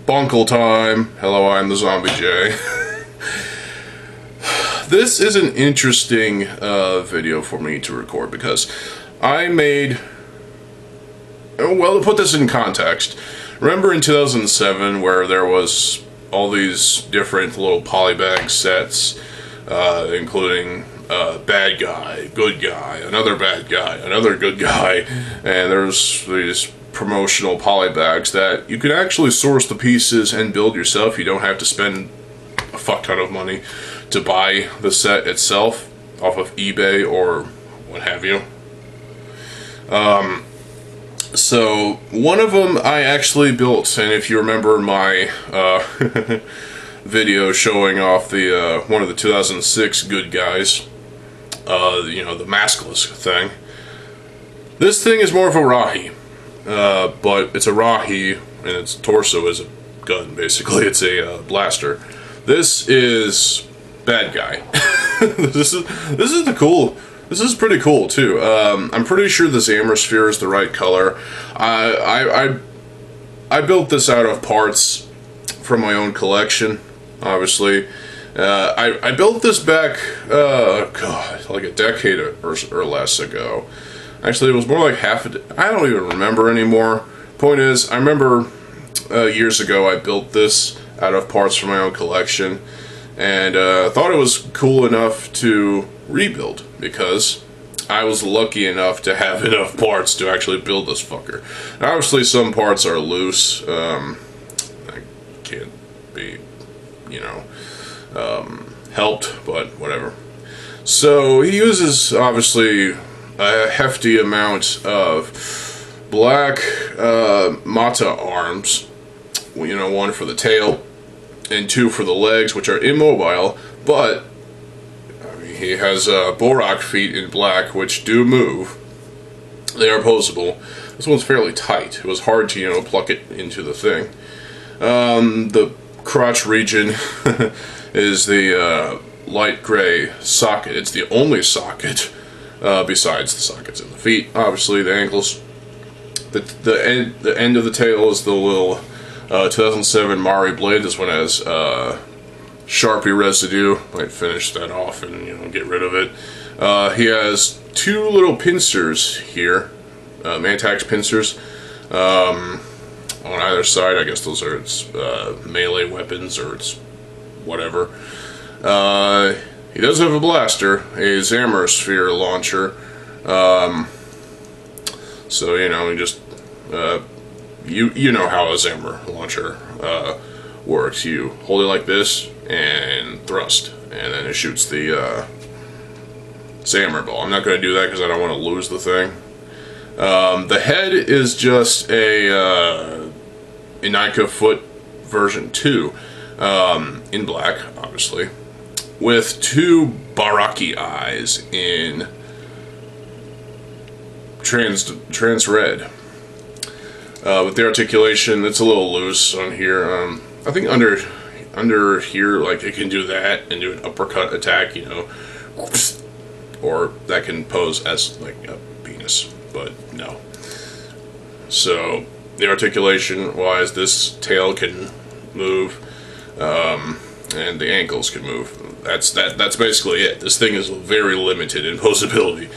Bunkle time. Hello, I'm TheZOMBIEJ. This is an interesting video for me to record because I made... Well, to put this in context, remember in 2007 where there was all these different little polybag sets, including bad guy, good guy, another bad guy, another good guy, and there's these promotional polybags that you can actually source the pieces and build yourself. You don't have to spend a fuck ton of money to buy the set itself off of eBay or what have you. So one of them I actually built, and if you remember my video showing off the one of the 2006 good guys, you know, the maskless thing, this thing is more of a Rahi. But it's a Rahi, and its torso is a gun, basically. It's a blaster. This is bad guy. This is pretty cool, too. I'm pretty sure this Sphere is the right color. I built this out of parts from my own collection, obviously. I built this back, God, like a decade or less ago. Actually, it was more like I don't even remember anymore. Point is, I remember years ago I built this out of parts from my own collection, and thought it was cool enough to rebuild, because I was lucky enough to have enough parts to actually build this fucker. Now, obviously, some parts are loose. I can't be, you know, helped, but whatever. So, he uses, obviously, a hefty amount of black mata arms, you know, one for the tail and two for the legs, which are immobile, but I mean, he has Borak feet in black, which do move. They are posable. This one's fairly tight. It was hard to, you know, pluck it into the thing. The crotch region is the light gray socket. It's the only socket besides the sockets in the feet, obviously the ankles. The end of the tail is the little 2007 Mari blade. This one has Sharpie residue. Might finish that off and, you know, get rid of it. He has two little pincers here, Mantax pincers, on either side. I guess those are its melee weapons, or its whatever. He does have a blaster, a Sphere launcher. So, you know, he just you know how a Zammer launcher works. You hold it like this and thrust, and then it shoots the Zammer ball. I'm not going to do that because I don't want to lose the thing. The head is just a Inika Foot version 2, in black, obviously, with two Baraki eyes in trans red. With the articulation, it's a little loose on here. I think under here, like, it can do that and do an uppercut attack, you know, or that can pose as like a penis, but no. So the articulation wise, this tail can move, and the ankles can move. That's basically it. This thing is very limited in posability.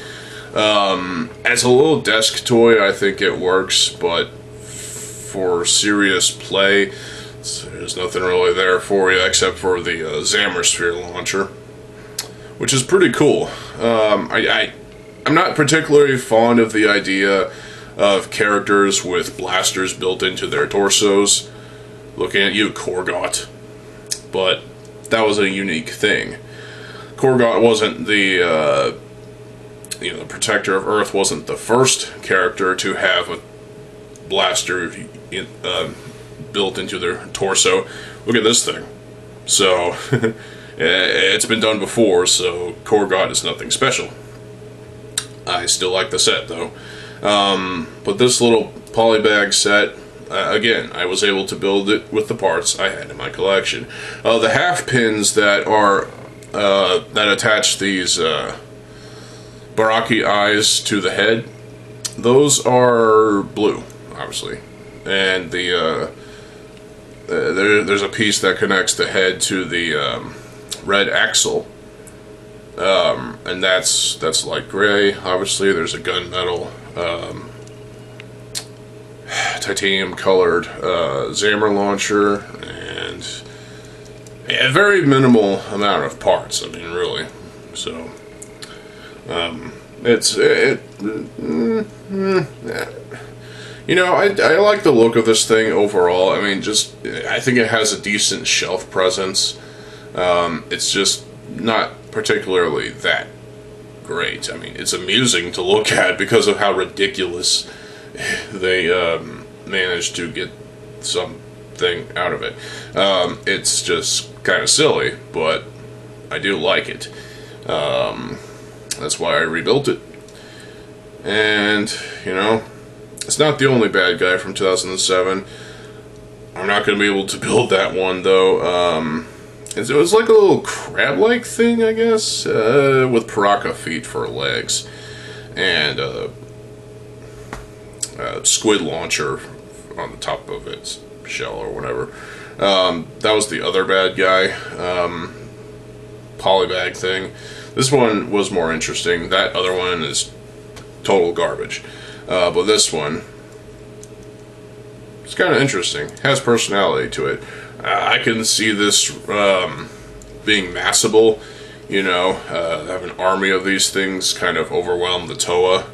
As a little desk toy, I think it works, but for serious play, there's nothing really there for you except for the Sphere launcher, which is pretty cool. I'm not particularly fond of the idea of characters with blasters built into their torsos. Looking at you, Korgot. But that was a unique thing. Korgot wasn't the you know, the Protector of Earth wasn't the first character to have a blaster built into their torso. Look at this thing. So, it's been done before, so Korgot is nothing special. I still like the set, though. But this little polybag set, again, I was able to build it with the parts I had in my collection. The half pins that are that attach these Baraki eyes to the head, those are blue, obviously, and the there's a piece that connects the head to the red axle, and that's light gray. Obviously, there's a gunmetal, titanium colored Zammer launcher, and a very minimal amount of parts. I mean, really. So, you know, I like the look of this thing overall. I mean, I think it has a decent shelf presence. It's just not particularly that great. I mean, it's amusing to look at because of how ridiculous they managed to get something out of it. It's just kind of silly, but I do like it. That's why I rebuilt it. And, you know, it's not the only bad guy from 2007. I'm not going to be able to build that one, though. It was like a little crab-like thing, I guess, with paraca feet for legs. And squid launcher on the top of its shell or whatever. That was the other bad guy. Polybag thing. This one was more interesting. That other one is total garbage. But this one, it's kind of interesting. Has personality to it. I can see this being massable. You know, have an army of these things kind of overwhelm the Toa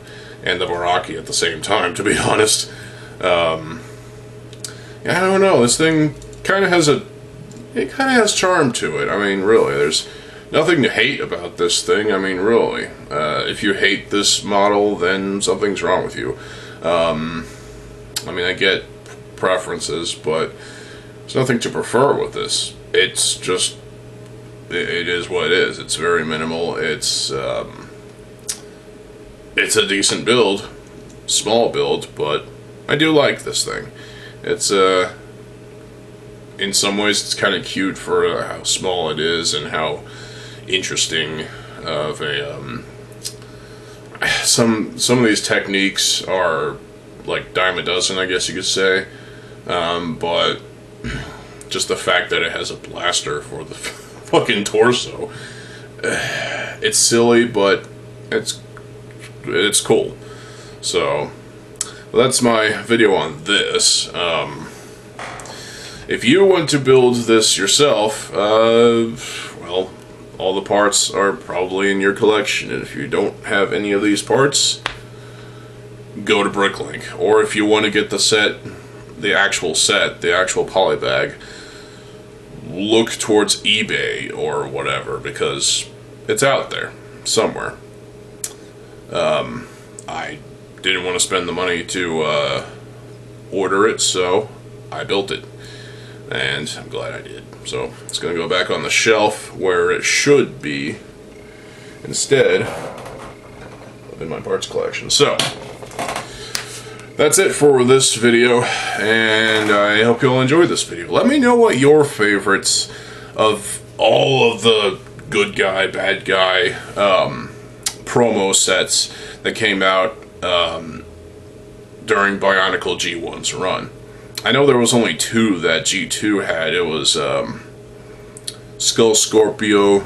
and the Baraki at the same time, to be honest. I don't know. This thing kind of has charm to it. I mean, really, there's nothing to hate about this thing. I mean, really. If you hate this model, then something's wrong with you. I mean, I get preferences, but there's nothing to prefer with this. It's just, it is what it is. It's very minimal. It's a decent build, small build, but I do like this thing. It's in some ways it's kind of cute for how small it is and how interesting of a some of these techniques are like dime a dozen, I guess you could say. But just the fact that it has a blaster for the fucking torso, it's silly, but it's cool. So, well, that's my video on this. If you want to build this yourself, well, all the parts are probably in your collection, and if you don't have any of these parts, go to Bricklink. Or if you want to get the set, the actual polybag, look towards eBay or whatever, because it's out there somewhere. I didn't want to spend the money to order it, so I built it, and I'm glad I did. So it's going to go back on the shelf where it should be, instead of in my parts collection. So that's it for this video, and I hope you all enjoyed this video. Let me know what your favorites of all of the good guy, bad guy promo sets that came out during Bionicle G1's run. I know there was only 2 that G2 had. It was Skull Scorpion,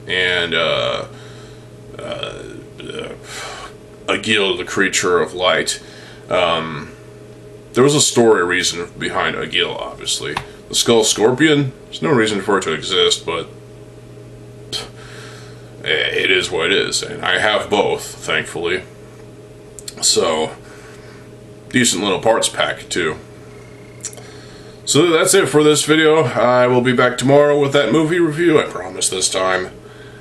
and Agil, the Creature of Light. There was a story reason behind Agil, obviously. The Skull Scorpion, there's no reason for it to exist, but it is what it is, and I have both, thankfully. So, decent little parts pack, too. So that's it for this video. I will be back tomorrow with that movie review, I promise this time.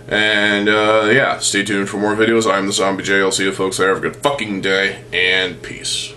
And, yeah, stay tuned for more videos. I'm TheZOMBIEJ. I'll see you folks there. Have a good fucking day, and peace.